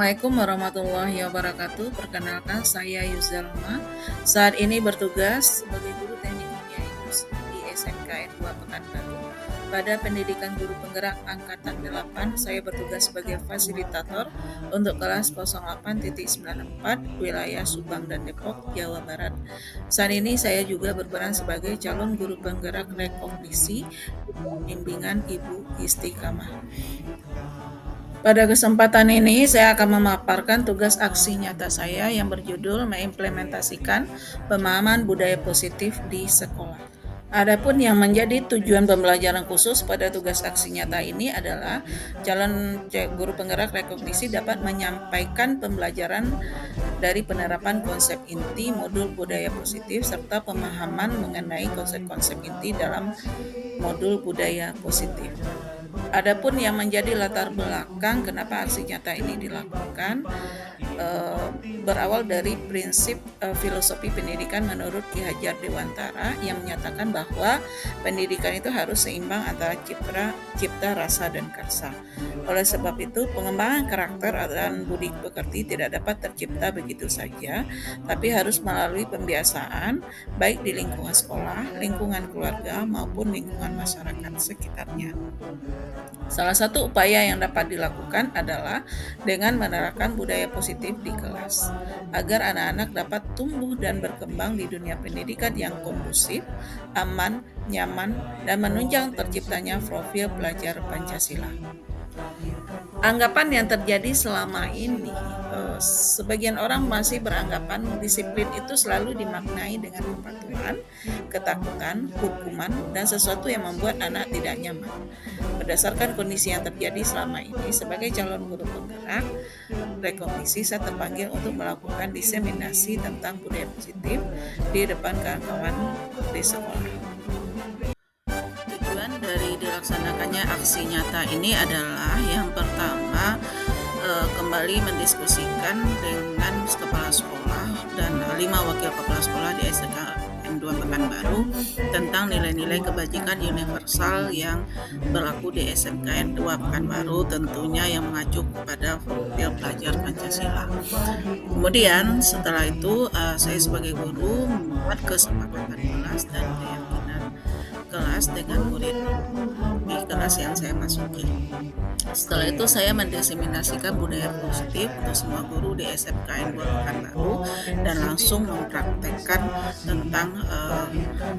Assalamualaikum warahmatullahi wabarakatuh. Perkenalkan, saya Yuzalma. Saat ini bertugas sebagai guru teknik kimia industri di SMKN 2 Pekanbaru. Pada pendidikan guru penggerak angkatan 8, saya bertugas sebagai fasilitator untuk kelas 08.94 wilayah Subang dan Depok, Jawa Barat. Saat ini saya juga berperan sebagai calon guru penggerak rekognisi bimbingan Ibu Istiqamah. Pada kesempatan ini saya akan memaparkan tugas aksi nyata saya yang berjudul mengimplementasikan pemahaman budaya positif di sekolah. Adapun yang menjadi tujuan pembelajaran khusus pada tugas aksi nyata ini adalah calon guru penggerak rekognisi dapat menyampaikan pembelajaran dari penerapan konsep inti modul budaya positif serta pemahaman mengenai konsep-konsep inti dalam modul budaya positif. Adapun yang menjadi latar belakang kenapa aksi nyata ini dilakukan berawal dari prinsip filosofi pendidikan menurut Ki Hajar Dewantara yang menyatakan bahwa pendidikan itu harus seimbang antara cipta, rasa, dan karsa. Oleh sebab itu, pengembangan karakter dan budi pekerti tidak dapat tercipta begitu saja, tapi harus melalui pembiasaan baik di lingkungan sekolah, lingkungan keluarga, maupun lingkungan masyarakat sekitarnya. Salah satu upaya yang dapat dilakukan adalah dengan menerapkan budaya positif di kelas, agar anak-anak dapat tumbuh dan berkembang di dunia pendidikan yang kondusif, aman, nyaman, dan menunjang terciptanya profil pelajar Pancasila. Anggapan yang terjadi selama ini, sebagian orang masih beranggapan disiplin itu selalu dimaknai dengan kepatuhan, ketakutan, hukuman, dan sesuatu yang membuat anak tidak nyaman. Berdasarkan kondisi yang terjadi selama ini, sebagai calon guru penggerak rekognisi, saya terpanggil untuk melakukan diseminasi tentang budaya positif di depan kawan-kawan di sekolah. Tujuan dari dilaksanakannya aksi nyata ini adalah yang pertama, kembali mendiskusikan dengan kepala sekolah dan 5 wakil kepala sekolah di SMKN 2 Pekanbaru tentang nilai-nilai kebajikan universal yang berlaku di SMKN 2 Pekanbaru, tentunya yang mengacu kepada profil pelajar Pancasila. Kemudian setelah itu saya sebagai guru membuat kesepakatan kelas dan keyakinan kelas dengan murid di kelas yang saya masuki. Setelah itu saya mendiseminasikan budaya positif untuk semua guru di SMKN 2 Pekanbaru dan langsung mempraktekkan tentang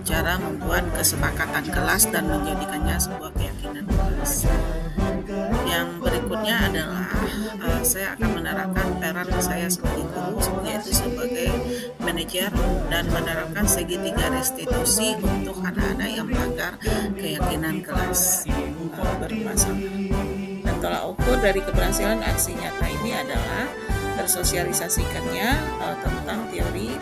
cara membuat kesepakatan kelas dan menjadikannya sebuah keyakinan kelas. Yang berikutnya adalah saya akan menerapkan peran saya sebagai guru, yaitu sebagai manajer, dan menerapkan segitiga restitusi untuk anak-anak yang melanggar keyakinan kelas bermasalah. Dan tolak ukur dari keberhasilan aksi nyata ini adalah tersosialisasikannya tentang teori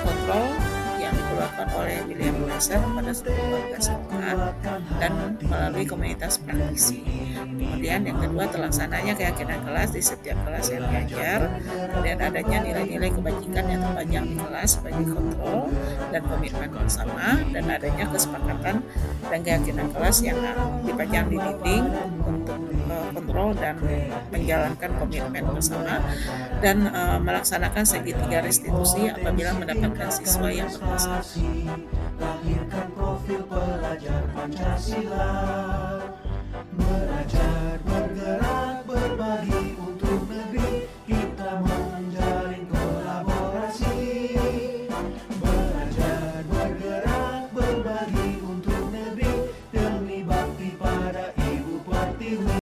kontrol yang dikeluarkan oleh William Glasser pada seluruh warga sekolah dan melalui komunitas praktisi. Kemudian yang kedua, terlaksananya keyakinan kelas di setiap kelas yang diajar, kemudian adanya nilai-nilai kebajikan yang terpajang di kelas sebagai kontrol dan komitmen bersama, dan adanya kesepakatan dan keyakinan kelas yang dipajang di dinding untuk kontrol dan menjalankan komitmen bersama, dan melaksanakan segitiga restitusi apabila mendapatkan siswa yang bermasalah. Lahirkan profil pelajar Pancasila, belajar bergerak berbagi untuk negeri, kita menjalin kolaborasi. Belajar bergerak berbagi untuk negeri, demi bakti pada Ibu Pertiwi.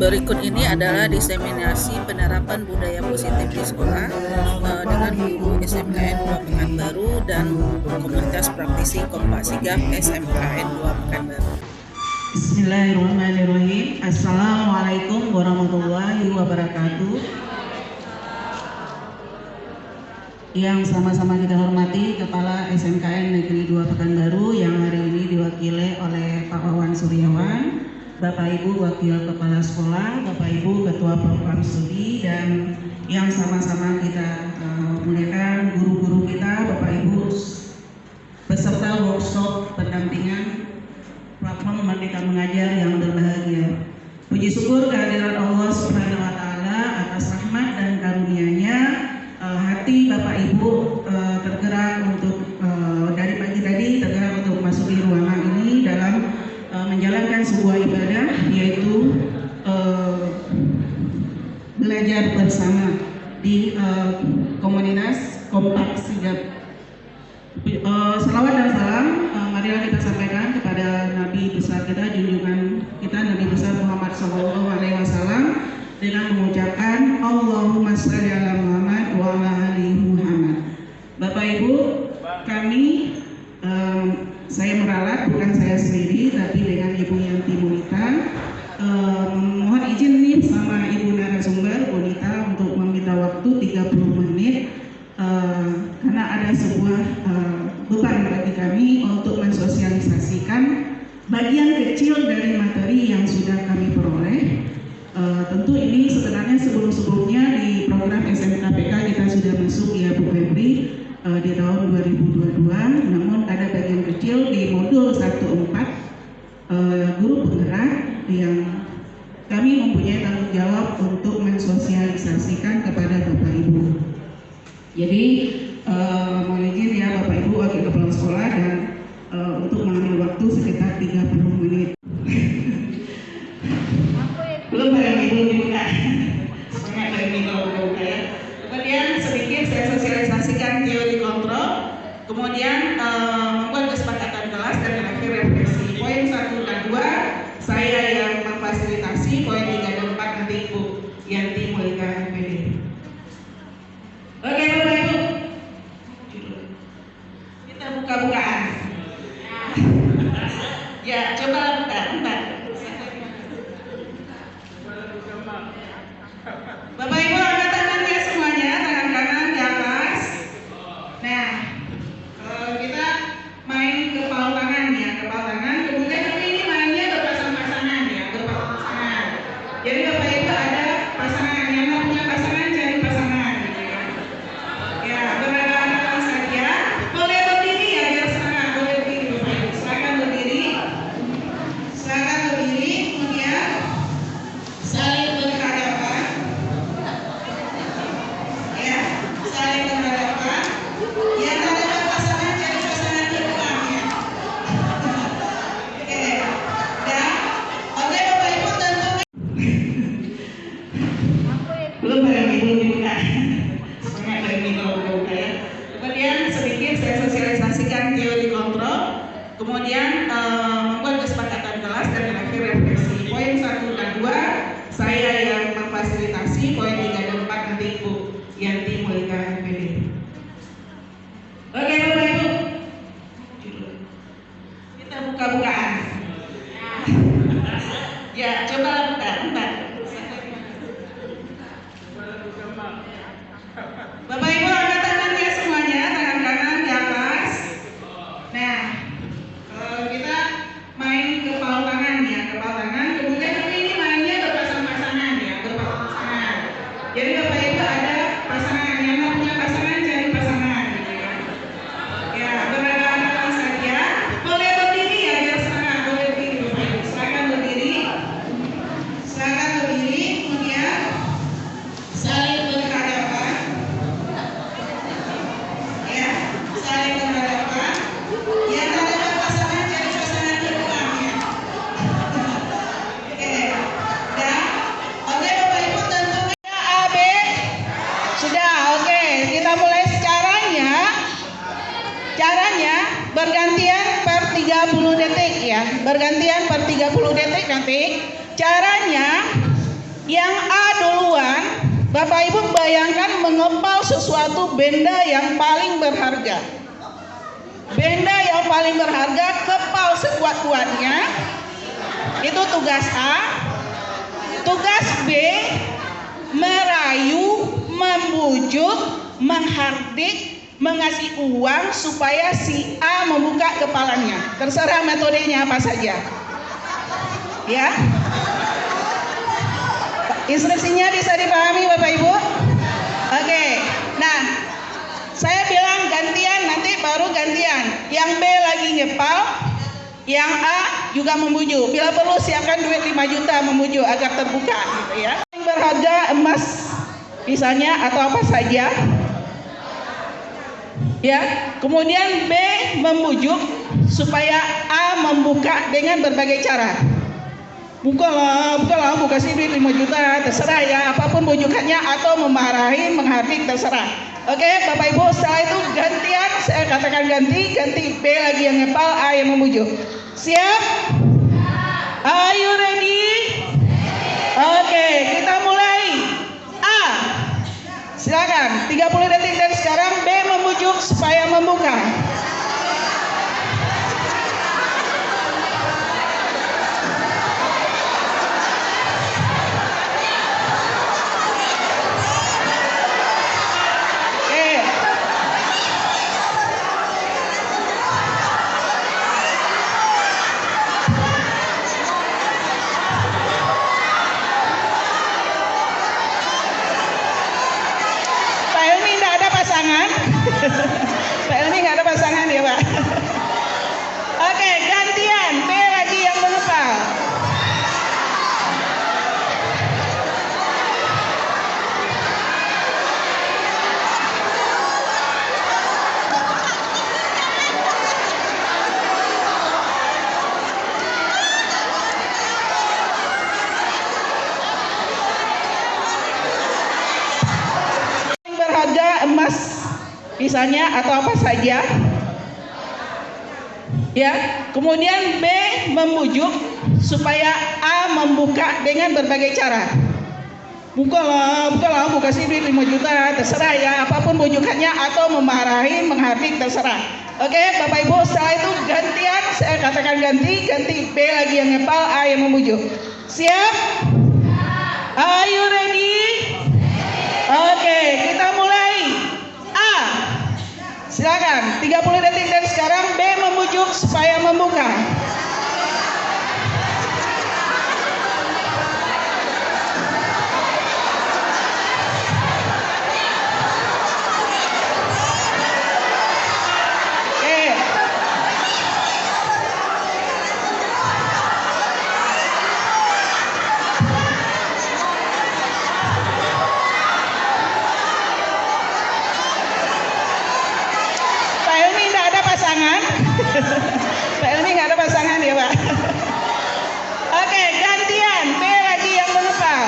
Berikut ini adalah diseminasi penerapan budaya positif di sekolah dengan guru SMKN 2 Pekanbaru dan komunitas praktisi Kompak Sigap SMKN 2 Pekanbaru. Bismillahirrahmanirrahim. Assalamualaikum warahmatullahi wabarakatuh. Yang sama-sama kita hormati Kepala SMKN Negeri 2 Pekanbaru yang hari ini diwakili oleh Pak Wawan Suryawan, Bapak Ibu Wakil Kepala Sekolah, Bapak Ibu Ketua Program Studi, dan yang sama-sama kita muliakan guru-guru kita, Bapak Ibu peserta workshop pendampingan platform Merdeka Mengajar yang berbahagia. Puji syukur kehadiran Allah Subhanahu wa Ta'ala atas rahmat dan karunia-Nya. Hati Bapak Ibu tergerak untuk dari pagi tadi tergerak untuk memasuki ruangan ini dalam menjalankan sebuah ibadah, yaitu belajar bersama di komunitas Kompak Sigap. Salawat dan salam marilah kita sampaikan kepada Nabi besar kita, junjungan kita Nabi besar Muhammad SAW dengan mengucapkan Allahumma shalli ala Muhammad wa ala ali Muhammad. Bapak Ibu, kami saya meralat, bukan saya sendiri, tapi dengan Ibu Yanti Monita, mohon izin nih sama Ibu narasumber Monita untuk meminta waktu 30 menit karena ada sebuah beban bagi kami untuk mensosialisasikan bagian kecil dari materi yang sudah kami peroleh. Tentu ini sebenarnya sebelum-sebelumnya di program SMKPK kita sudah masuk ya Bu Febri di tahun 2022, namun ada bagian kecil di modul 1.4 guru penggerak yang kami mempunyai tanggung jawab untuk mensosialisasikan kepada Bapak Ibu. Jadi mohon izin ya Bapak Ibu Wakil Kepala Sekolah dan untuk mengambil waktu sekitar 30 menit. Belum barang Ibu dibuka. Semangat dari minggu buka ya. Kemudian sedikit saya sosialisasikan teori kontrol, kemudian membuat kesepakatan kelas dan terakhir refleksi. Poin 1 dan 2 saya yang memfasilitasi, poin 3 dan 4 nanti Ibu Yanti Monita MPD. Oke Bapak Ibu, kita buka-bukaan. Ya, coba buka, bentar. Bapak Ibu angkat tangan ya semuanya, tangan kanan di atas. Nah, kita main kepal tangan ya, kepal tangan. Kemudian nanti ini mainnya berpasang-pasangan ya, berpasang-pasangan. Jadi Bapak Ibu ada pasangan, yang mau punya pasangan cari pasangan gitu ya. Ya, berada saja. Boleh berdiri ya, biar semangat. Boleh berdiri Bapak Ibu. Silakan berdiri. Silakan berdiri. Kemudian saling berhadapan. Ya, saling berhadapan. Yang ada pasangan cari pasangan di belakangnya. Oke. Dan oke Bapak Ibu tentu belum barang Ibu dibuka. Semangat dari minggu buka ya. Kemudian sedikit saya sosialisasikan teori kontrol, kemudian membuat kesepakatan kelas dan terakhir refleksi. Poin 1 dan 2 saya yang memfasilitasi, poin 3 dan 4 nanti Ibu Yanti Monita MPD. Oke Bapak Ibu, kita buka-bukaan. Ya, coba buka, bentar. Bapak Ibu angkat tangan ya semuanya, tangan kanan di atas. Nah, kita main kepal tangan ya, kepal tangan. Kemudian nanti ini mainnya berpasang-pasangan ya, berpasang-pasangan. Jadi Bapak Ibu ada pasangan, yang mau punya pasangan cari pasangan gitu ya. Ya, berada saja. Boleh berdiri ya, biar semangat. Boleh berdiri Bapak Ibu. Silakan berdiri. Silakan berdiri. Kemudian saling berhadapan. Ya, saling berhadapan. Yang ada pasangan cari pasangan di belakangnya. Oke. Dan oke Bapak Ibu tentu AB sudah oke. Kita mulai caranya bergantian per 30 detik ya. Bergantian per 30 detik nanti. Caranya yang A duluan, Bapak Ibu bayangkan mengepal sesuatu benda yang paling berharga. Benda yang paling berharga, kepal sekuat-kuatnya. Itu tugas A. Tugas B, merayu, membujuk, menghardik, mengasih uang supaya si A membuka kepalanya. Terserah metodenya apa saja. Ya. Instruksinya bisa dipahami Bapak Ibu? Oke. Nah, saya bilang gantian, nanti baru gantian. Yang B lagi ngepal, yang A juga membujuk. Bila perlu siapkan duit 5 juta membujuk agar terbuka gitu ya. Yang berharga emas misalnya atau apa saja. Ya. Kemudian B membujuk supaya A membuka dengan berbagai cara. Bukalah, buka sih duit 5 juta, terserah ya, apapun bujukannya, atau memarahin, menghardik, terserah. Oke, Bapak Ibu, setelah itu gantian, saya katakan ganti B lagi yang ngepal, A yang membujuk. Siap? Are you ready? Oke, kita mulai. A, silakan, 30 detik dari sekarang. B membujuk supaya membuka. Pak Elmi nggak ada pasangan ya Pak. Oke, gantian B lagi yang mengepal. Yang berharga emas misalnya atau apa saja. Ya, kemudian B membujuk supaya A membuka dengan berbagai cara. Bukalah, buka sih duit 5 juta, terserah ya, apapun bujukannya, atau memarahin, menghardik, terserah. Oke, Bapak Ibu, setelah itu gantian, saya katakan ganti B lagi yang ngepal, A yang membujuk. Siap? Are you ready? Oke, kita mulai. Silakan, 30 detik dari sekarang. B membujuk supaya membuka. Pak Elmi nggak ada pasangan ya Pak. Oke, gantian B lagi yang mengepal.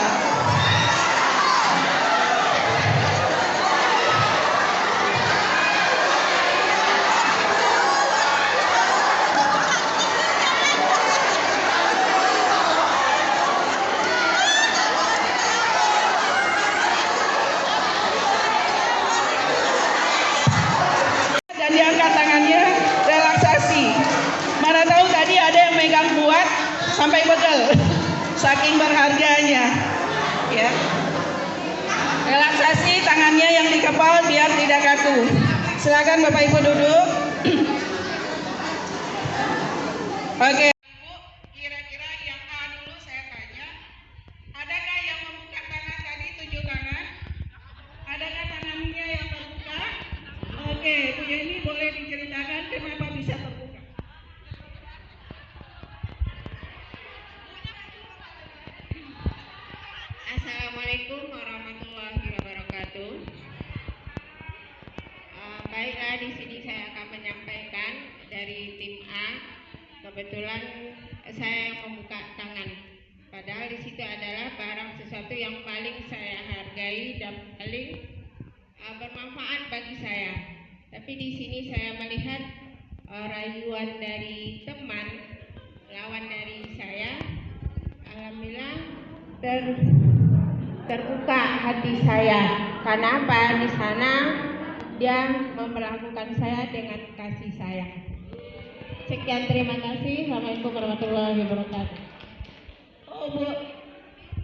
Dan diangkat tangannya. Mana tahu tadi ada yang megang kuat sampai pegel, saking berharganya. Ya, relaksasi tangannya yang dikepal biar tidak kaku. Silakan Bapak Ibu duduk. Oke. Kira-kira yang A dulu saya tanya, adakah yang membuka tangan tadi, tunjuk tangan? Adakah tangannya yang terbuka? Oke, Bu Yeni boleh diceritakan kenapa bisa terbuka? Assalamualaikum warahmatullahi wabarakatuh. Baiklah, di sini saya akan menyampaikan dari tim A. Kebetulan saya yang membuka tangan. Padahal di situ adalah barang sesuatu yang paling saya hargai dan paling bermanfaat bagi saya. Tapi di sini saya melihat rayuan dari teman lawan dari saya. Alhamdulillah terbuka hati saya. Karena apa? Di sana dia memperlakukan saya dengan kasih sayang. Sekian, terima kasih. Assalamualaikum warahmatullahi wabarakatuh. Oh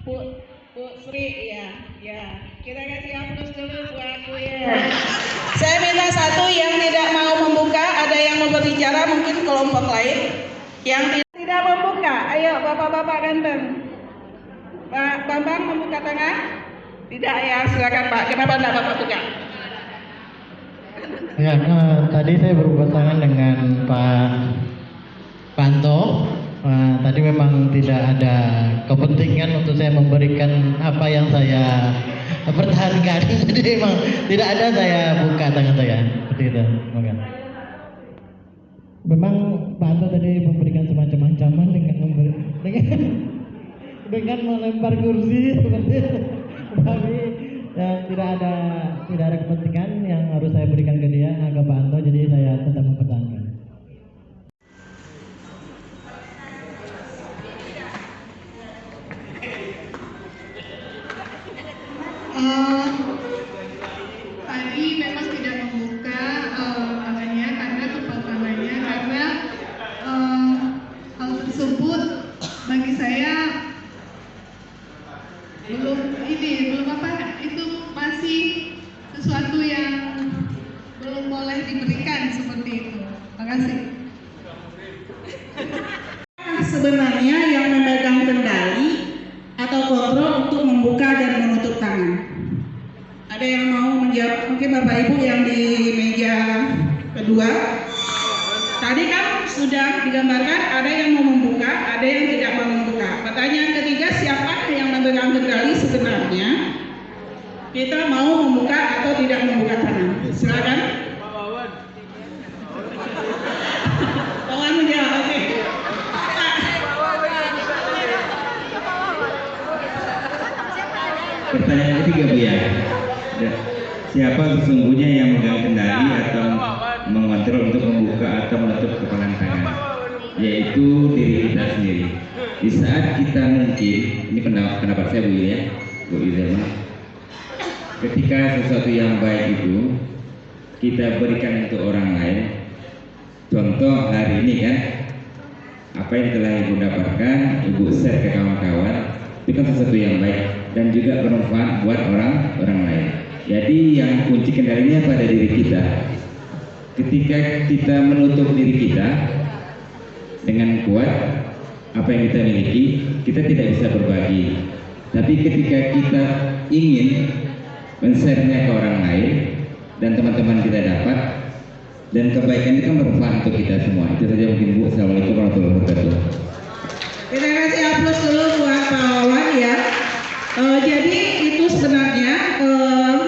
Bu Sri ya. Kita kasih aplaus dulu buat Bu ya. Saya minta satu yang tidak mau membuka, ada yang mau berbicara mungkin kelompok lain yang tidak membuka. Ayo bapak-bapak kan Tidak ya, silakan Pak. Kenapa tidak Bapak buka? Ya, tadi saya berpasangan dengan Pak Panto. Tadi memang tidak ada kepentingan untuk saya memberikan apa yang saya pertahankan. Jadi memang tidak ada saya buka tangan saya. Seperti itu. Memang Pak Anto tadi memberikan semacam ancaman dengan melempar kursi seperti itu. Tapi tidak ada kepentingan yang harus saya berikan ke dia, ke Pak Anto, jadi saya tetap mempertahankan. Tadi memang tidak membuka tangannya karena tempat tangannya karena hal tersebut bagi saya belum apa itu masih sesuatu yang belum boleh diberikan seperti itu. Terima kasih. Sebenarnya yang memegang kendali atau kontrol untuk membuka dan menutup tangan. Ada yang mau menjawab? Mungkin Bapak Ibu yang di meja kedua. Tadi kan sudah digambarkan ada yang mau membuka, ada yang tidak mau membuka. Pertanyaan ketiga, siapa yang memegang kendali sebenarnya? Kita mau membuka atau tidak membuka tangan? Silakan. Bapak menjawab, oke. Pertanyaan ketiga Bu ya. Siapa sesungguhnya yang memegang kendali atau mengontrol untuk membuka atau menutup kepalan tangan? Yaitu diri kita sendiri. Di saat kita mungkin, ini pendapat saya Bu ya, Bu Izema, ketika sesuatu yang baik itu kita berikan untuk orang lain. Contoh hari ini kan, apa yang telah Ibu dapatkan, Ibu share ke kawan-kawan, itu kan sesuatu yang baik dan juga bermanfaat buat orang lain. Jadi yang kunci kendalinya pada diri kita. Ketika kita menutup diri kita dengan kuat apa yang kita miliki, kita tidak bisa berbagi. Tapi ketika kita ingin men-share-nya ke orang lain dan teman-teman kita dapat, dan kebaikan itu kan bermanfaat untuk kita semua. Itu saja mungkin Bu. Assalamualaikum warahmatullahi wabarakatuh. Kita kasih aplaus dulu buat Pak Wawan ya. Jadi itu sebenarnya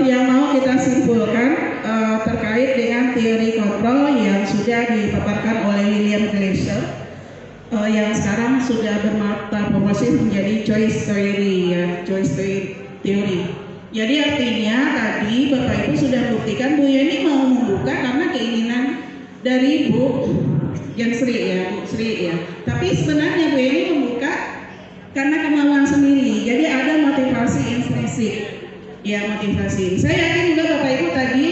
yang mau kita simpulkan terkait dengan teori kontrol yang sudah dipaparkan oleh William Glasser yang sekarang sudah bermetamorfosis menjadi choice theory ya, choice theory. Jadi artinya tadi Bapak Ibu sudah buktikan Bu Yeni mau membuka karena keinginan dari Bu Sri ya. Tapi sebenarnya Bu Yeni membuka karena kemauan sendiri. Jadi ada motivasi intrinsik. Ya, motivasi. Saya yakin juga Bapak Ibu tadi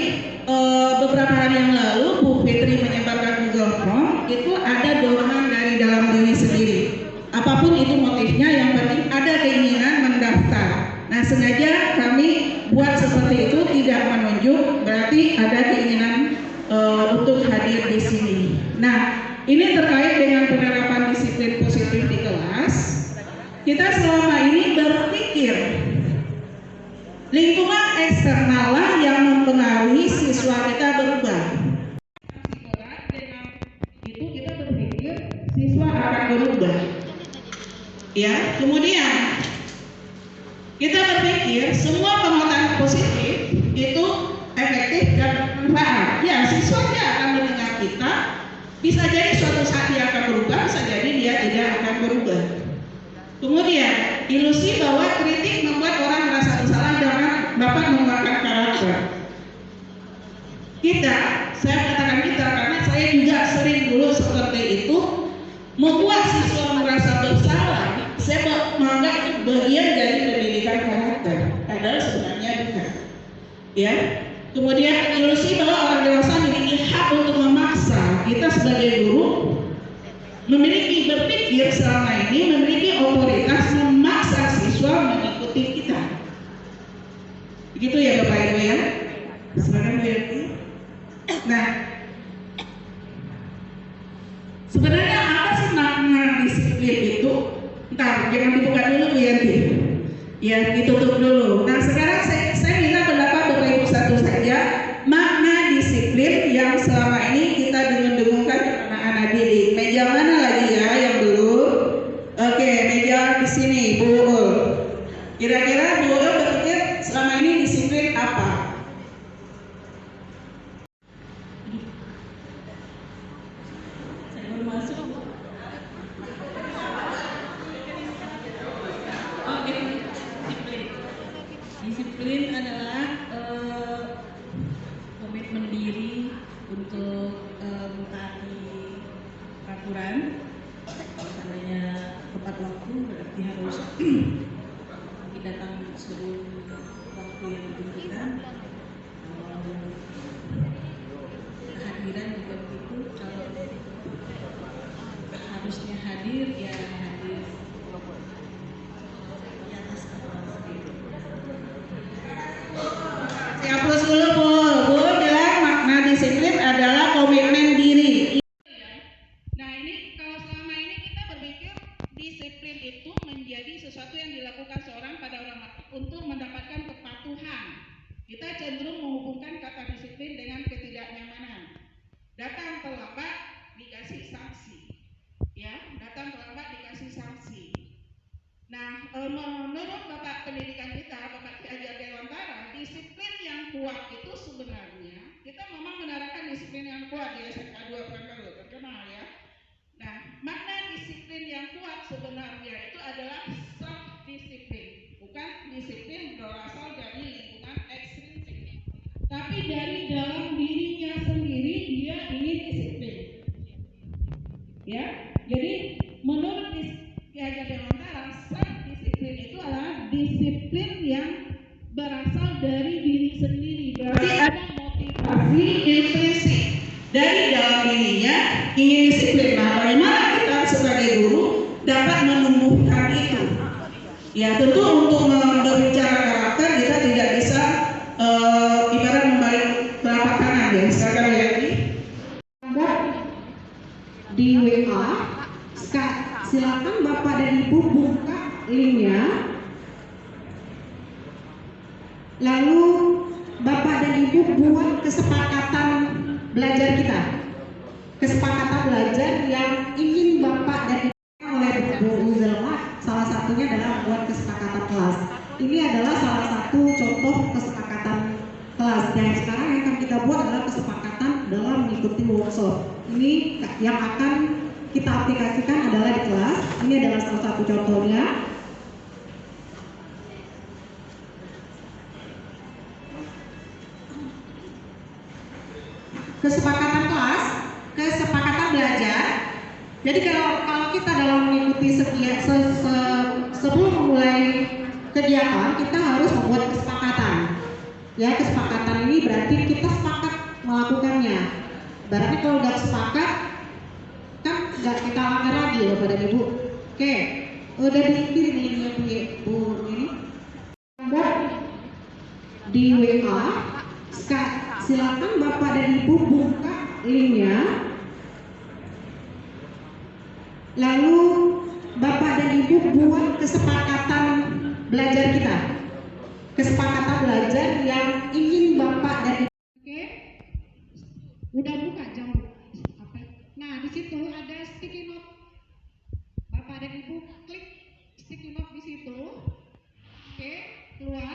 beberapa hari yang lalu Bu Fitri menyebarkan Google Form, itu ada dorongan dari dalam diri sendiri. Apapun itu motifnya, yang penting ada keinginan mendaftar. Nah, sengaja kami buat seperti itu, tidak menunjuk berarti ada keinginan untuk hadir di sini. Nah, ini terkait dengan penerapan disiplin positif di kelas. Kita selama ini berpikir lingkungan eksternal lah yang mempengaruhi siswa kita berubah. Dengan itu kita berpikir siswa akan berubah. Ya, kemudian kita berpikir semua penguatan positif itu efektif dan bermanfaat. Ya, siswanya akan mendengar kita. Bisa jadi suatu saat dia akan berubah, bisa jadi dia tidak akan berubah. Kemudian ilusi bahwa kritik membuat orang merasa bersalah dan dapat mengeluarkan karakter. Saya katakan kita karena saya juga sering dulu seperti itu, membuat siswa merasa bersalah. Saya menganggap itu bagian dari pendidikan karakter, padahal sebenarnya bukan. Ya. Kemudian ilusi bahwa orang dewasa memiliki hak untuk memaksa. Kita sebagai guru memiliki berpikir selama ini memiliki otoritas memaksa siswa mengikuti kita. Begitu ya Bapak Ibu ya. Silakan Bu Yanti. Nah, sebenarnya apa sih makna disiplin itu? Ntar jangan dibuka dulu Bu Yanti. Ya, ditutup dulu. Nah, sekarang saya minta pendapat Bapak Ibu satu saja. Makna disiplin yang selama ini kita dengung-dengungkan di anak-anak didik. Meja mana lagi ya yang belum? Oke, meja di sini, Bu Ul. Kira-kira Bu Ul berpikir selama ini disiplin apa? Saya baru masuk. Oke, disiplin. Disiplin adalah komitmen diri untuk mentaati peraturan. Misalnya tepat waktu berarti harus datang sebelum waktu yang ditentukan. Kehadiran juga begitu. Kalau harusnya hadir ya hadir di atas kapal sendiri. Saya hapus dulu Bu. Bu bilang makna disiplin adalah komitmen diri. Nah ini kalau selama ini kita berpikir disiplin itu menjadi sesuatu yang dilakukan seorang pada orang untuk mendapatkan kepatuhan. Kita cenderung menghubungkan kata disiplin dengan ketidaknyamanan. Datang terlambat dikasih sanksi, ya. Datang terlambat dikasih sanksi. Nah, menurut Bapak Pendidikan kita, Bapak Ki Hajar Dewantara, disiplin yang kuat itu sebenarnya kita memang menerapkan disiplin yang kuat di SMK 2 Pekanbaru, terkenal ya. Nah, makna disiplin yang kuat sebenarnya itu adalah self disiplin, bukan disiplin berasal dari lingkungan ekstrinsik, tapi dari dalam dirinya sendiri dia ingin disiplin. Ya, jadi menurut Ki Hajar Dewantara, self disiplin itu adalah disiplin yang berasal dari diri sendiri, berarti ada motivasi intrinsik dari dalam dirinya ingin disiplin. Nah, bagaimana kita sebagai guru dapat menumbuhkan itu? Ya, tentu untuk berbicara karakter kita tidak bisa ibarat membalik telapak tangan ya. Sekarang lagi di WA, silakan Bapak dan Ibu buka linknya. Lalu Bapak dan Ibu buat kesepakatan belajar kita, kesepakatan belajar yang ingin Bapak dan Ibu oleh Bu Zelma. Salah satunya adalah buat kesepakatan kelas. Ini adalah salah satu contoh kesepakatan kelas. Dan sekarang yang akan kita buat adalah kesepakatan dalam mengikuti workshop. Ini yang akan kita aplikasikan adalah di kelas. Ini adalah salah satu contohnya. Kesepakatan kelas, kesepakatan belajar. Jadi kalau kita dalam mengikuti sebelum memulai kegiatan kita harus membuat kesepakatan. Ya, kesepakatan ini berarti kita sepakat melakukannya. Berarti kalau udah sepakat kan nggak kita langgar lagi ya Bapak dan Ibu. Oke, udah dikirim linknya Bu ini. Di WA, silakan Bapak dan Ibu buka linknya. Lalu Bapak dan Ibu buat kesepakatan belajar kita, kesepakatan belajar yang ingin Bapak dan Ibu. Oke, udah buka jam apa? Nah di situ ada sticky note. Bapak dan Ibu klik sticky note di situ. Oke, keluar.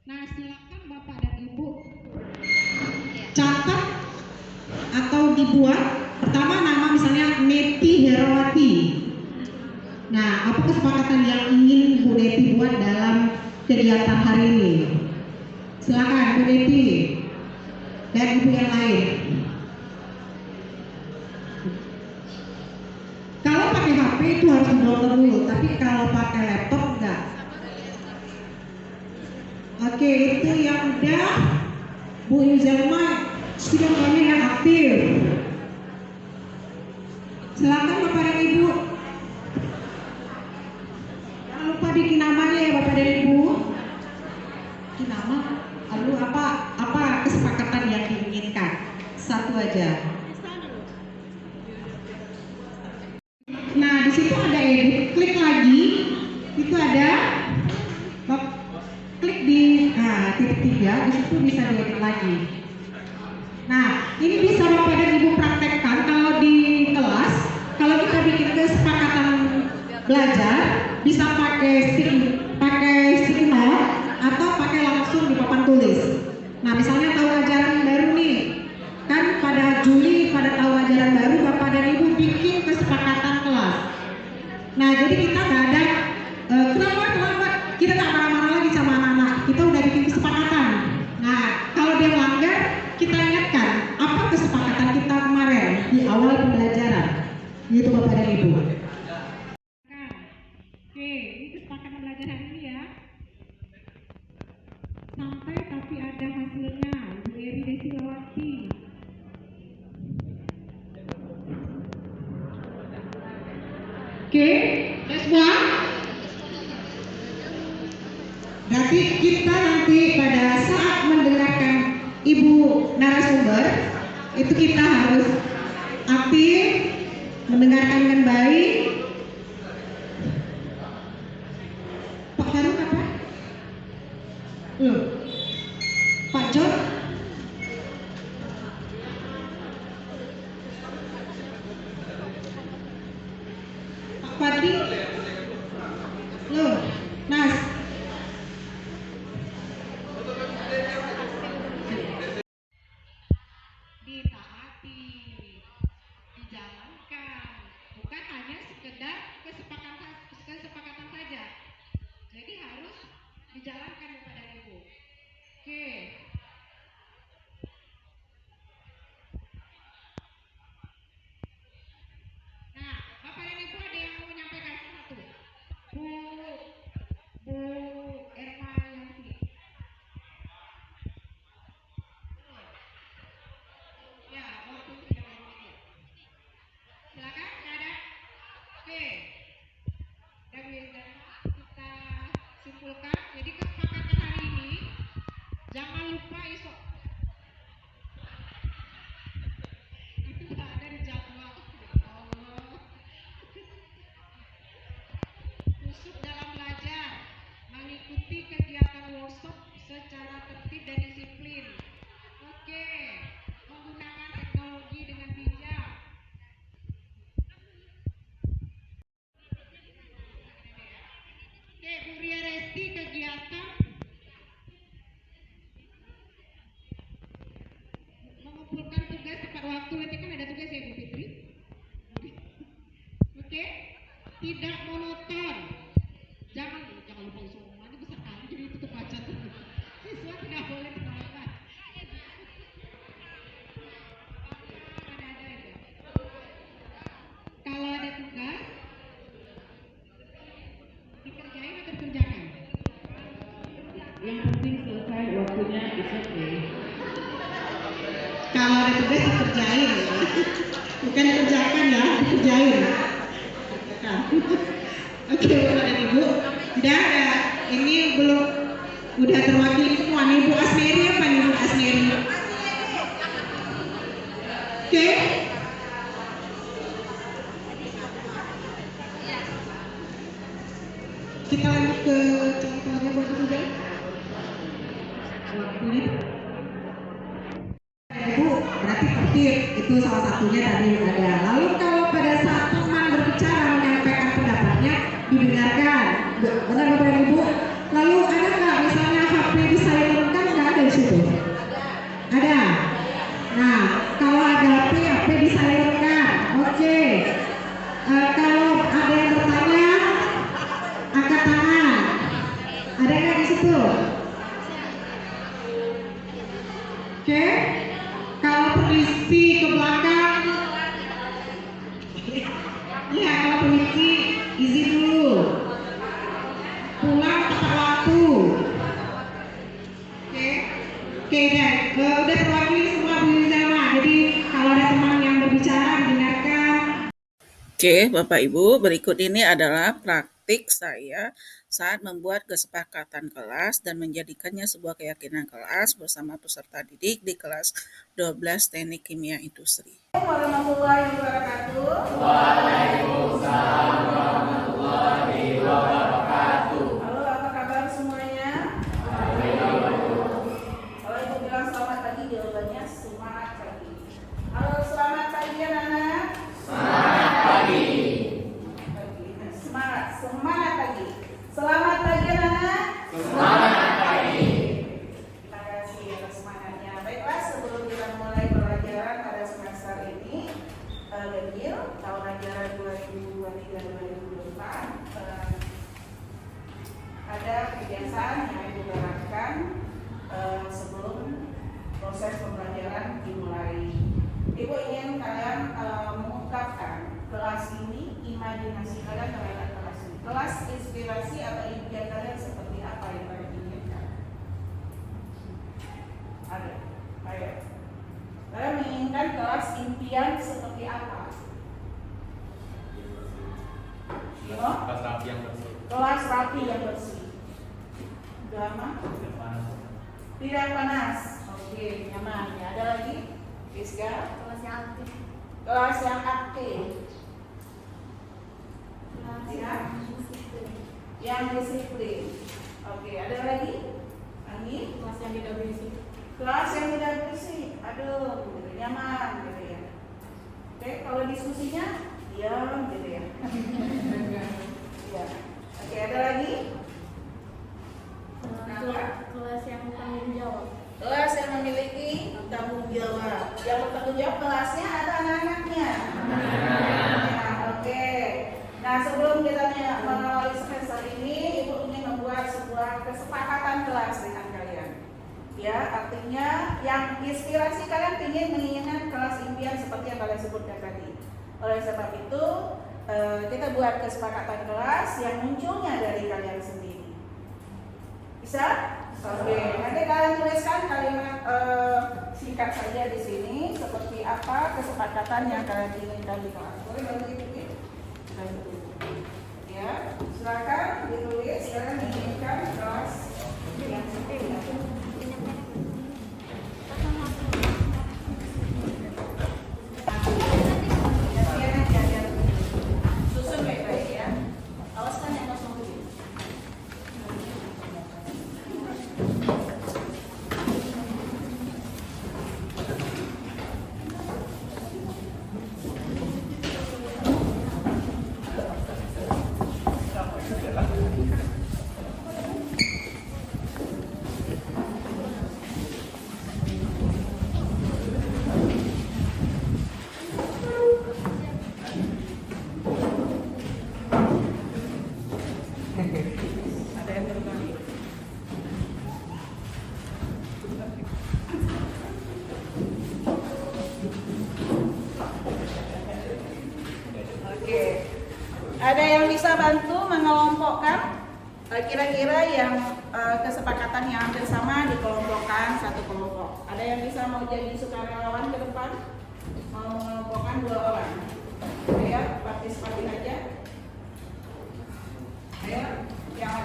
Nah silakan Bapak dan Ibu catat atau dibuat. Pertama nama misalnya Neti Herawati. Nah, apa kesepakatan yang ingin Bu Neti buat dalam kegiatan hari ini? Silakan Bu Neti dan ibu yang lain. Kalau pakai HP itu harus di-download dulu, tapi kalau pakai laptop enggak. Oke, itu yang udah Bu Yuzelma sudah banyak yang aktif. Silakan Bapak dan Ibu. Jangan lupa bikin namanya ya Bapak dan Ibu. Bikin nama. Lalu apa kesepakatan yang diinginkan? Satu aja. Nah di situ ada edit. Klik lagi. itu ada klik di titik 3, di situ bisa diedit lagi. Nah, ini bisa Bapak dan Ibu praktekkan kalau di kelas, kalau kita bikin kesepakatan belajar, bisa pakai sticky note atau pakai langsung di papan tulis. Nah, misalnya tahun ajaran baru nih, kan pada Juli pada tahun ajaran baru Bapak dan Ibu bikin kesepakatan kelas. Nah, jadi kita nggak ada kenapa kita nggak marah-marah lagi sama anak-anak. Kita udah bikin kesepakatan. Nah, kalau dia melanggar, kita ingatkan apa kesepakatan kita kemarin di awal pembelajaran. Gitu Bapak dan Ibu. Oke, ini kesepakatan belajar hari ini ya. Sampai tapi ada hasilnya. Bu Eri Desilawati. Oke, let's one. Berarti kita nanti pada saat mendengarkan Ibu narasumber, itu kita harus aktif, mendengarkan dengan baik. Pak Harun apa? Loh, Pak John? Pak Fadli? Loh, Nas? Ditaati, dijalankan, bukan hanya sekedar kesepakatan saja. Jadi harus dijalankan kepada Ibu. Oke. Nah, Bapak dan Ibu ada yang mau menyampaikan satu? Bu Erma Yanti. Ya, waktu tidak ada. Silakan, ada. Oke. Dan kita simpulkan. Jadi kesepakatan hari ini, jangan lupa esok. Itu tidak ada di jadwal. Allah. Khusus dalam belajar, mengikuti kegiatan workshop secara tertib dan disiplin. Oke, menggunakan teknologi dengan bijak. Oke, Bu Ria Resti, kegiatan mengumpulkan tugas tepat waktu. Nanti kan ada tugas ya Bu Fitri. Oke, tidak monoton. Jangan lupa semua, ini besar kali jadi tutup baca terus. Siswa tidak boleh menolak. Kalau ada tugas, dikerjain atau dikerjakan? Yang penting selesai waktunya is okay. Kalau ada tugas dikerjain, bukan dikerjakan ya, dikerjain. Oke, Bapak dan Ibu, tidak ada. Ini belum udah terwakili semua nih. Bu Asmeri apa nih Bu Asmeri? Oke. Kita lanjut ke contohnya Bapak juga. Waktunya. Ibu berarti tertib, itu salah satunya tadi ada. Lalu kalau pada saat teman berbicara menyampaikan pendapatnya didengarkan, benar Bapak dan Ibu. Lalu ada nggak misalnya HP disilentkan, nggak ada di situ? Ada. Nah, kalau ada HP disilentkan, oke. Kalau ada yang bertanya, angkat tangan. Ada nggak di situ? Oke. Kalau permisi ke belakang, ya kalau permisi izin dulu. Pulang tepat waktu. Oke dan udah terwakili semua Bu Zama. Jadi kalau ada teman yang berbicara dengarkan. Oke, Bapak Ibu, berikut ini adalah praktik saya saat membuat kesepakatan kelas dan menjadikannya sebuah keyakinan kelas bersama peserta didik di kelas 12 Teknik Kimia Industri. Warahmatullahi wabarakatuh. Waalaikumsalam warahmatullahi wabarakatuh. pembelajaran pada semester ini ganjil tahun ajaran 2023-2024 ada kebiasaan yang Ibu terapkan sebelum proses pembelajaran dimulai. Ibu ingin kalian mengungkapkan kelas ini, imajinasi kalian terhadap kelas ini. Kelas inspirasi atau impian kalian seperti apa yang kalian inginkan? Ada, ayo. Kalian menginginkan kelas impian seperti apa? Kelas rapi yang bersih. Kelas rapi yang bersih. Drama? Tidak panas. Oke, nyaman. Ya, ada lagi? Rizka? Kelas yang aktif. Kelas yang aktif. Kelas Ya. disiplin. Yang disiplin. Oke, ada lagi? Ani? Kelas yang tidak berisik. Kelas yang tidak bersih. Aduh, gitu, nyaman gitu ya. Oke, kalau diskusinya diam gitu ya. Ya. Oke, ada lagi? Kelas yang tanggung jawab. Kelas yang memiliki tanggung jawab. Yang bertanggung jawab kelasnya ada anak-anaknya. Ya, oke. Nah, sebelum kita melalui semester ini, Ibu ingin membuat sebuah kesepakatan kelas dengan kalian. Ya, artinya yang inspirasi kalian menginginkan kelas impian seperti yang kalian sebutkan tadi. Oleh sebab itu, kita buat kesepakatan kelas yang munculnya dari kalian sendiri. Bisa? Oke. Nanti kalian tuliskan kalimat singkat saja di sini seperti apa kesepakatan yang kalian inginkan di kelas. Boleh bantu ditulis? Ya, silakan ditulis. Kalian menginginkan kelas yang seperti apa? Susun baik-baik ya. Awaskan yang kosong dulu. Ada yang berbalik. Oke. Ada yang bisa bantu mengelompokkan kira-kira yang kesepakatan yang hampir sama dikelompokkan satu kelompok. Ada yang bisa mau jadi sukarelawan ke depan? Mau mengelompokkan 2 orang. Ayo, partisipatif aja. Ayo, yang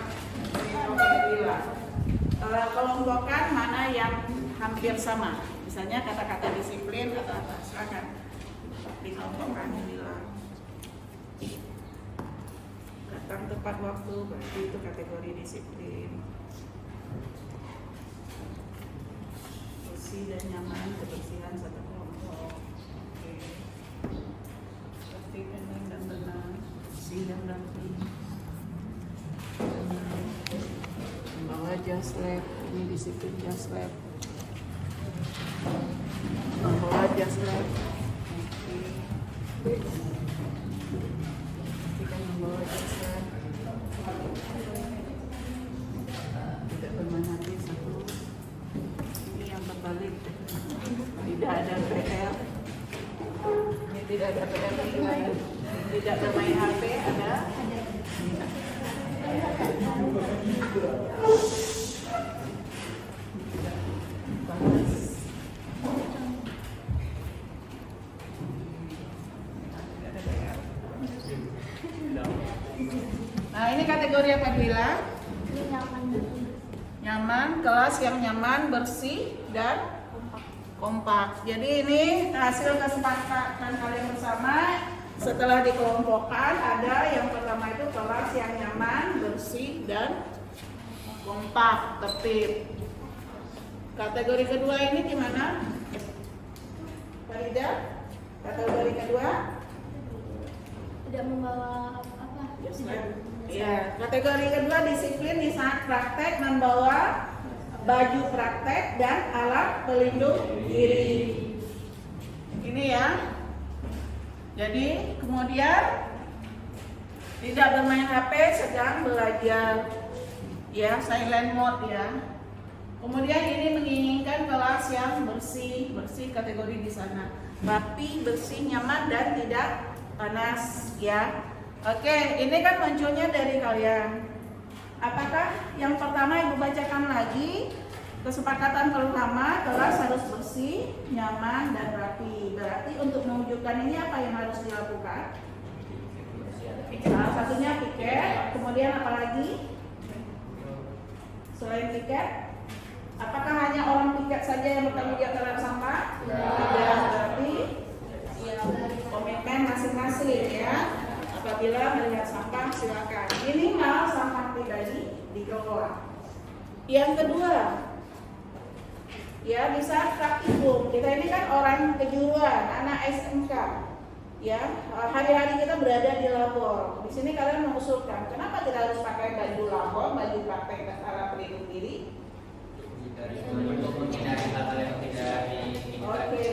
kelompokkan mana yang hampir sama. Misalnya kata-kata disiplin atau apa. Silakan dikelompokkan. Datang tepat waktu, berarti itu kategori disiplin. Bersih dan nyaman, kebersihan satu kelompok. Oke. Tertib dan benar, bersih dan rapi. Membawa jas lab, ini disiplin jas lab. Membawa jas lab. Oke. Kita membawa jas lab. Tidak bermain hati satu. Ini yang terbalik. Tidak ada PR. Ini tidak ada PR lain. Tidak bermain HP ada. Nah, ini kategori apa, Dwila? Nyaman, kelas yang nyaman, bersih, dan kompak. Jadi ini hasil kesepakatan kalian bersama. Setelah dikelompokkan, ada yang pertama itu kelas yang nyaman, bersih, dan kompak, tertib. Kategori kedua ini gimana? Farida? Kategori kedua? Tidak membawa apa? Ya, kategori kedua disiplin di saat praktek membawa baju praktek dan alat pelindung diri. Jadi kemudian tidak bermain HP sedang belajar, ya, silent mode ya. Kemudian ini menginginkan kelas yang bersih kategori di sana, rapi, bersih, nyaman dan tidak panas ya. Oke, ini kan munculnya dari kalian. Apakah yang pertama Ibu bacakan lagi? Kesepakatan pertama, kelas harus bersih, nyaman dan rapi. Berarti untuk mewujudkan ini apa yang harus dilakukan? Salah satunya piket. Kemudian apa lagi? Selain piket, apakah hanya orang piket saja yang bertanggung jawab terhadap sampah? Tidak, berarti komitmen masing-masing ya. Apabila melihat sampah silakan minimal sampah pribadi dikelola. Yang kedua, ya bisa praktikum. Kita ini kan orang kejuruan, anak SMK. Ya, hari-hari kita berada di labor. Di sini kalian mengusulkan, kenapa kita harus pakai baju labor, baju praktek alat pelindung diri? Oke,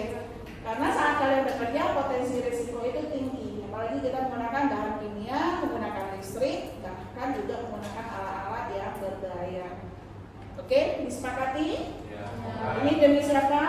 karena saat kalian bekerja potensi risiko itu tinggi. Apalagi kita menggunakan bahan kimia, menggunakan listrik, bahkan juga menggunakan alat-alat yang berbahaya. Oke, disepakati? Ya. Ini demi siapa?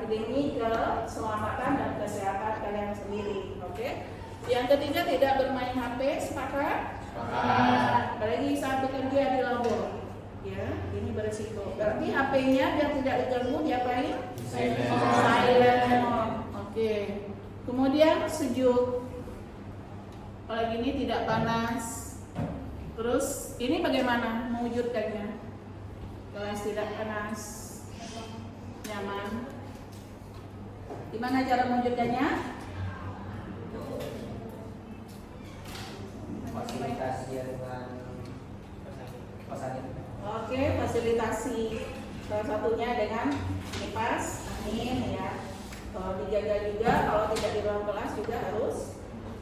Demi keselamatan dan kesehatan kalian sendiri. Oke. Yang ketiga, tidak bermain HP, sepakat? Sepakat. Apalagi saat bekerja di labor. Ya, ini beresiko. Berarti HP-nya biar tidak diganggu, diapain? Silent. Oke. Kemudian sejuk. Apalagi ini tidak panas. Terus ini bagaimana mewujudkannya? Kelas tidak panas, nyaman. Gimana cara mewujudkannya? Fasilitasi dengan Oke, fasilitasi. Salah satunya dengan kipas angin ya. Kalau dijaga juga, kalau tidak di ruang kelas juga harus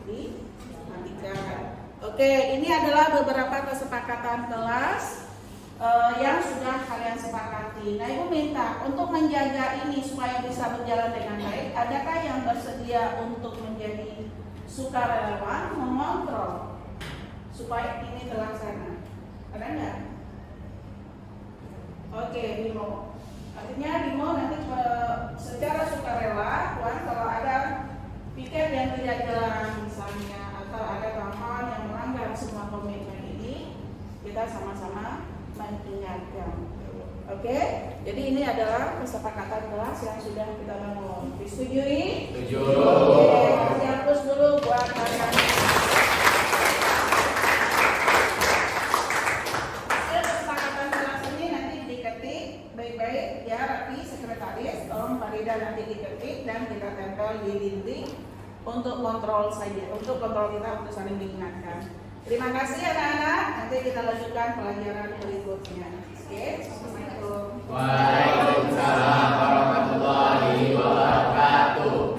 dimatikan. Oke, ini adalah beberapa kesepakatan kelas yang sudah kalian sepakati. Nah, Ibu minta untuk menjaga ini supaya bisa berjalan dengan baik, adakah yang bersedia untuk menjadi sukarelawan mengontrol supaya ini terlaksana? Ada nggak? Oke, Bimo. Artinya Bimo nanti secara sukarela, kalau ada piket yang tidak jalan misalnya, atau ada kawan yang melanggar semua komitmen ini, kita sama-sama mengingatkan. Oke, jadi ini adalah kesepakatan kelas yang sudah kita bangun. Disetujui? Setuju. Oke, kasih hapus dulu buat kalian. Kesepakatan kelas ini nanti diketik baik-baik ya, rapi, sekretaris. Tolong Farida nanti diketik dan kita tempel di dinding untuk kontrol saja, untuk kontrol kita untuk saling mengingatkan. Terima kasih anak-anak. Nanti kita lanjutkan pelajaran berikutnya. Oke, assalamualaikum. Waalaikumsalam warahmatullahi wabarakatuh.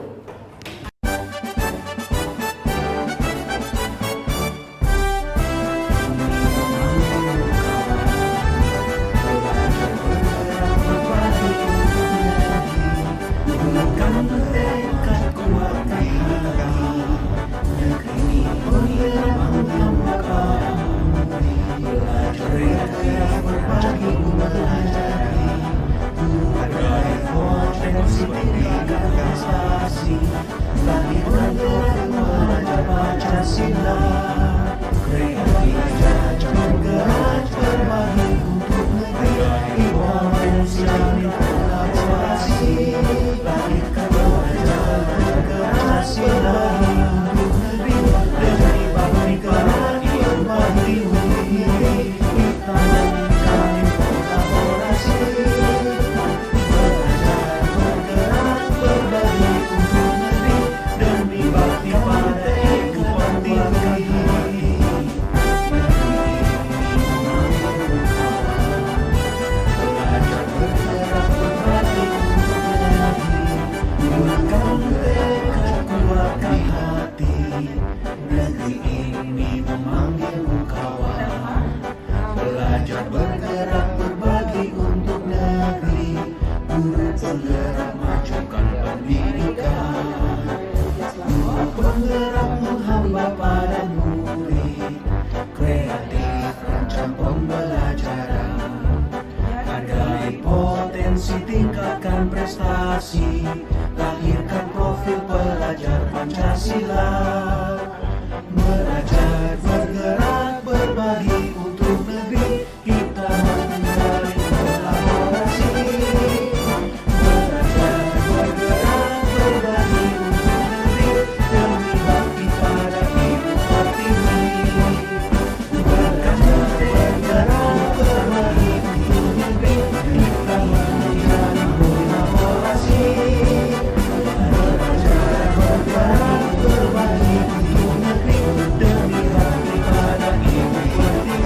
Demi bakti pada ibu pertiwi. lahirkan profil pelajar Pancasila. Belajar, bergerak, berbagi untuk negeri, kita menjalin kolaborasi. Belajar, bergerak, berbagi untuk negeri, demi bakti pada Ibu Pertiwi. Belajar, bergerak, berbagi untuk negeri, kita menjalin kolaborasi. Belajar, bergerak, berbagi untuk negeri, demi bakti pada Ibu Pertiwi.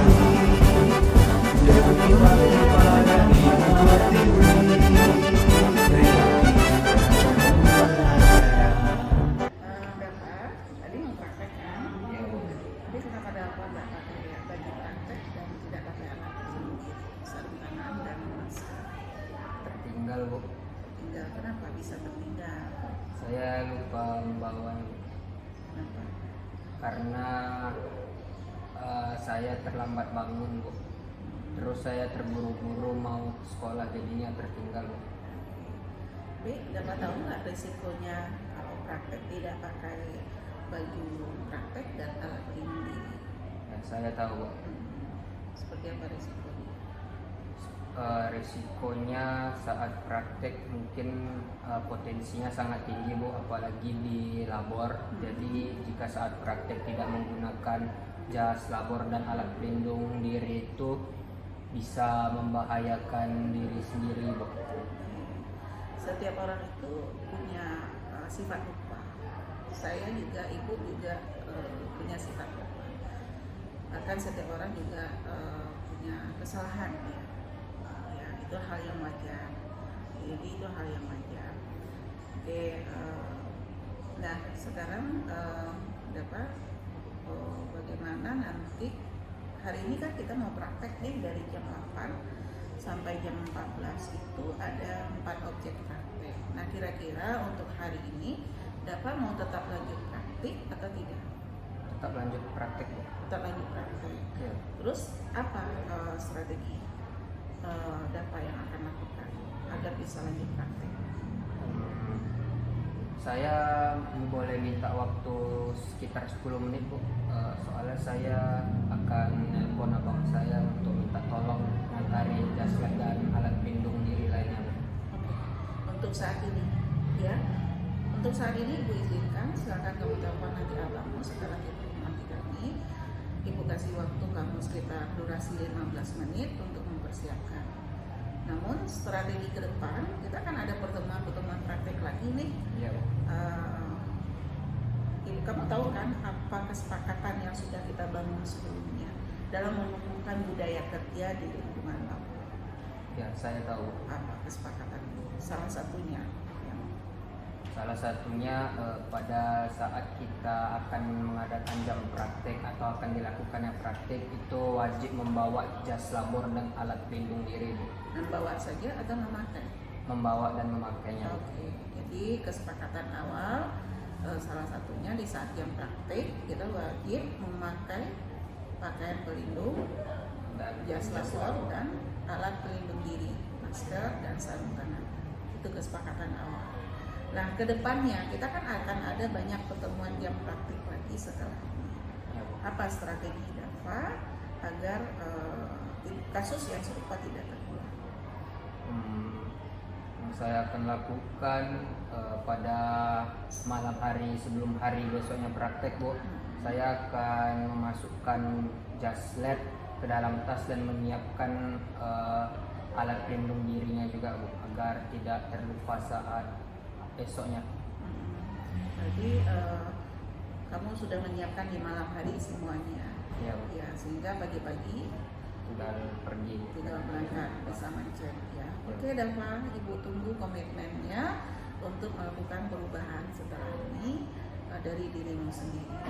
Demi bakti pada Ibu Pertiwi. Bapak tadi mempraktekkan, tapi kenapa dapat Bapak tidak bagi praktek dan tidak pakai alat tersebut, sarung tangan dan masker? Tertinggal, Bu. Tinggal, kenapa bisa tertinggal? Saya lupa membawa Kenapa? karena saya terlambat bangun, Bu. Terus saya terburu-buru mau sekolah jadinya tertinggal, Bu. Tapi Bapak tahu nggak risikonya kalau praktek tidak pakai baju praktek dan alat pelindung diri? Ya, saya tahu, Bu. Seperti apa risikonya? Risikonya saat praktek mungkin potensinya sangat tinggi, Bu, apalagi di labor. Jadi jika saat praktek tidak menggunakan jas labor dan alat pelindung diri itu bisa membahayakan diri sendiri, Bu. Setiap orang itu punya sifat lupa. Saya juga, ibu juga punya sifat lupa. Bahkan setiap orang juga punya kesalahan, ya. Ya, itu hal yang wajar. Jadi itu hal yang wajar. Oke, nah sekarang dapat bagaimana nanti hari ini kan kita mau praktek nih dari jam 8 sampai jam 14 itu ada 4 objek praktek. Nah kira-kira untuk hari ini dapat mau tetap lanjut praktik atau tidak? Tetap lanjut praktek, Bu. Tetap lanjut praktek. Ya. Terus apa strategi dapat yang akan lakukan agar bisa lanjut praktek? Saya boleh minta waktu sekitar 10 menit, Bu. Soalnya saya akan nelpon abang saya untuk minta tolong ngantarin jas lab dan alat pelindung diri lainnya, Bu. Oke. Untuk saat ini, ya. Untuk saat ini Ibu izinkan, silakan kamu telepon nanti abangmu setelah kita nanti kami. Ibu kasih waktu kamu sekitar durasi 15 menit untuk mempersiapkan. Namun strategi ke depan kita kan ada pertemuan praktek lagi nih. Iya, Bu. Ibu, kamu tahu kan apa kesepakatan yang sudah kita bangun sebelumnya dalam menumbuhkan budaya kerja di lingkungan labor? Ya, saya tahu. Apa kesepakatan itu? Salah satunya pada saat kita akan mengadakan jam praktek atau akan dilakukannya praktek itu wajib membawa jas labor dan alat pelindung diri, Bu. membawa saja atau memakai? Membawa dan memakainya. Oke, jadi kesepakatan awal salah satunya di saat jam praktek kita wajib memakai pakaian pelindung, Dan jas labor dan alat pelindung diri, masker dan sarung tangan. Itu kesepakatan awal. Nah, kedepannya kita kan akan ada banyak pertemuan jam praktik lagi setelah ini. Apa strategi Dava agar kasus yang serupa tidak terulang? Yang saya akan lakukan pada malam hari sebelum hari besoknya praktek, Bu, saya akan memasukkan jas lab ke dalam tas dan menyiapkan alat pelindung dirinya juga, Bu, agar tidak terlupa saat esoknya. Jadi kamu sudah menyiapkan di malam hari semuanya, Ya, ya, sehingga pagi-pagi tinggal pergi. tinggal berangkat bisa mencek, ya. Oke, Dava, Ibu tunggu komitmennya untuk melakukan perubahan setelah ini dari dirimu sendiri.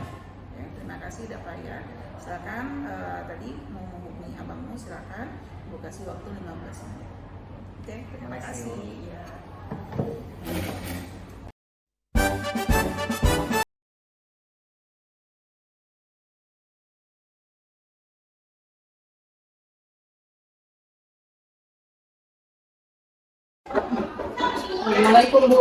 Ya, terima kasih Dava ya. Silakan tadi mau menghubungi abangmu, silakan. Ibu kasih waktu 15 menit. Oke, terima kasih. Ya. Assalamualaikum Bu.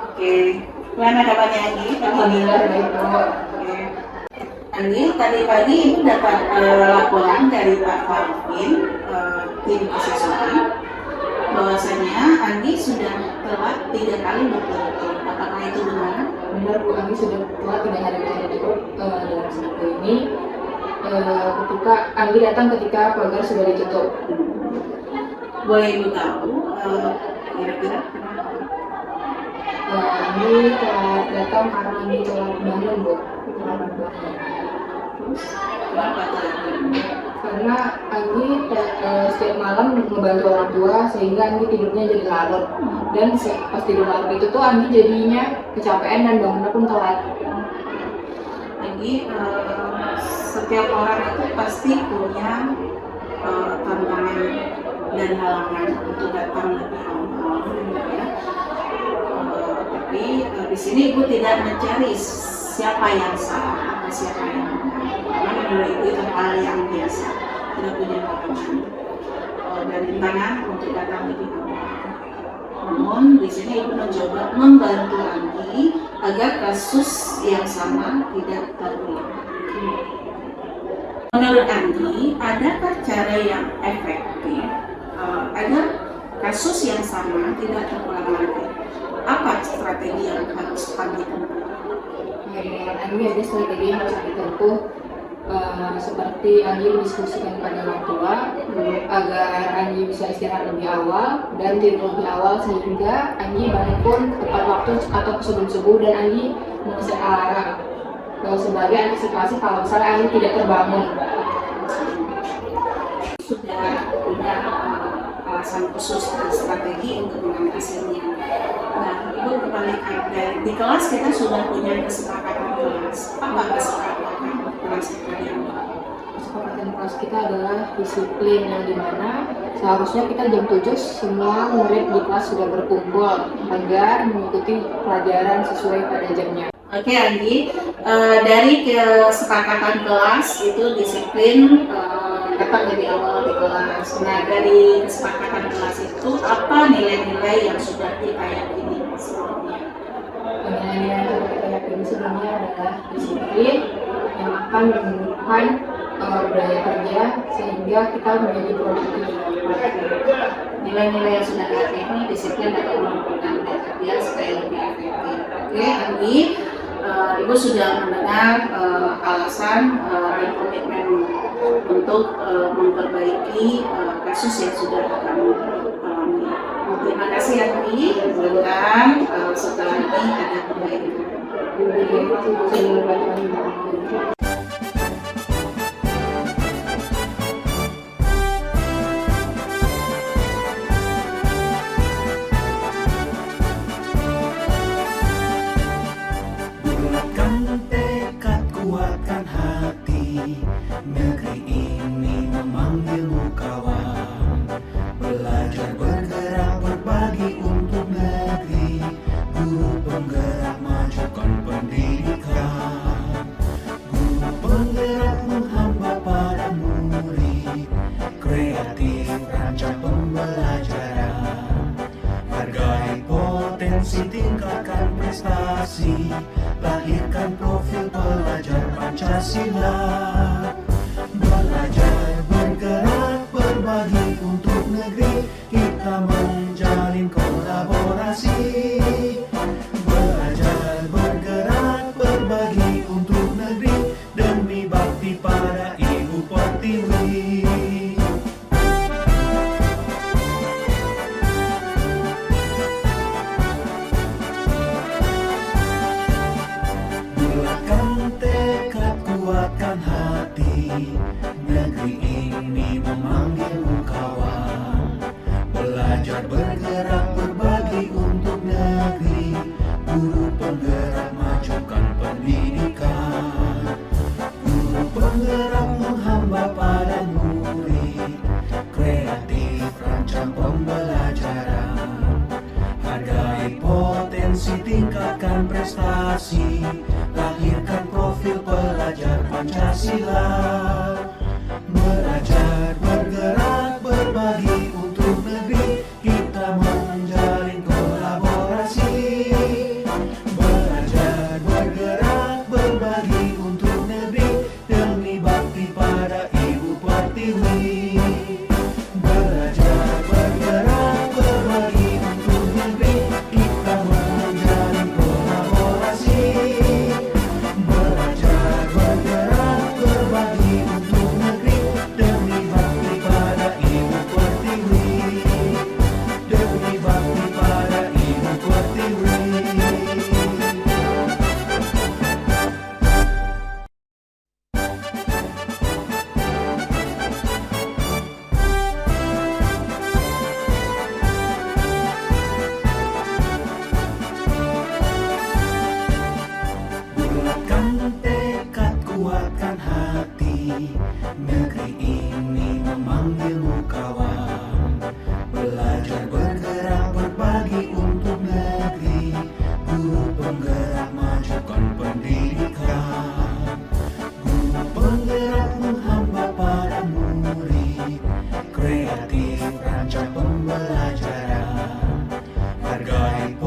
Oke, gimana kabarnya Anggi? Alhamdulillah baik Bu. Oke. Anggi, tadi pagi Ibu dapat laporan dari Pak Farvin, tim kesehatan, bahwasanya Anggi sudah telat 3 kali berturut-turut. Apakah itu benar? Benar Bu, kami sudah telah 3 hari berturut-turut dalam seminggu ini. Ketika Anggi datang ketika pagar sudah ditutup. Boleh Ibu tahu kira-kira kenapa? Anggi telah datang karena Anggi telah bangun Bu. Telah bangun. Terus kenapa telat? Karena Anggi setiap malam membantu orang tua sehingga Anggi tidurnya jadi larut. Dan pas tidur larut itu tuh Anggi jadinya kecapean dan bangunnya pun telat. Jadi setiap orang itu pasti punya tantangan dan halangan untuk datang lebih awal, ya. Tapi di sini Ibu tidak mencari siapa yang salah atau siapa yang benar, karena menurut Ibu itu hal yang biasa, tidak punya halangan dan rintangan untuk datang lebih awal. Namun di sini Ibu mencoba membantu Anggi agar kasus yang sama tidak terulang. Menurut Anggi, adakah cara yang efektif agar kasus yang sama tidak terulang lagi? Apa strategi yang harus Anggi tempuh? Menurut Anggi ada strategi yang harus ditempuh, seperti Anggi mendiskusikan kepada orang tua agar Anggi bisa istirahat lebih awal dan tidur lebih awal sehingga Anggi bangun pun tepat waktu atau sebelum subuh, dan Anggi mengisi alarm sebagai antisipasi kalau misalnya Anggi tidak terbangun. Sudah punya alasan khusus dan strategi untuk mengatasinya. Nah, Ibu kebalikan, di kelas kita sudah punya kesepakatan kelas. Apa kesepakatan kelas kalian? Kesepakatan kelas kita adalah disiplin, yang dimana seharusnya kita jam 7 semua murid di kelas sudah berkumpul agar mengikuti pelajaran sesuai pada jamnya. Oke Anggi, dari kesepakatan kelas itu disiplin datang lebih awal di kelas. Nah, dari kesepakatan kelas itu apa nilai-nilai yang sudah kita yakini sebelumnya? Nilai-nilai yang sudah kita yakini sebelumnya adalah disiplin yang akan menumbuhkan budaya kerja sehingga kita menjadi produktif. Nilai-nilai yang sudah yakini disiplin dapat menumbuhkan budaya kerja supaya lebih efektif. Oke Anggi, Ibu sudah mendengar alasan dan komitmen untuk memperbaiki kasus yang sudah kamu alami. Terima kasih Anggi, mudah-mudahan setelah ini ada perbaikan. Kuatkan hati, negeri ini memanggilmu kawan. Belajar bergerak berbagi untuk negeri, guru penggerak majukan pendidikan. Guru penggerak menghamba para murid, kreatif rancang pembelajaran. Hargai potensi, tingkatkan prestasi, lahirkan profil pelajar Pancasila. Belajar bergerak berbagi untuk negeri, kita menjalin kolaborasi. Belajar bergerak berbagi untuk negeri, demi bakti pada Ibu Pertiwi. Kuatkan hati, negeri ini memanggilmu kawan. Belajar bergerak berbagi untuk negeri, guru penggerak majukan pendidikan. Guru penggerak menghamba pada murid, kreatif rancang pembelajaran. Hargai potensi, tingkatkan prestasi, lahirkan profil pelajar Pancasila. Belajar bergerak berbagi untuk negeri, kita menjalin kolaborasi. Belajar bergerak berbagi untuk negeri, demi bakti pada Ibu Pertiwi. Demi bakti pada Ibu Pertiwi. Bulatkan tekad, kuatkan hati, negeri ini memanggilmu kawan. Belajar bergerak berbagi untuk negeri, guru penggerak majukan pendidikan. Guru penggerak menghamba pada murid, kreatif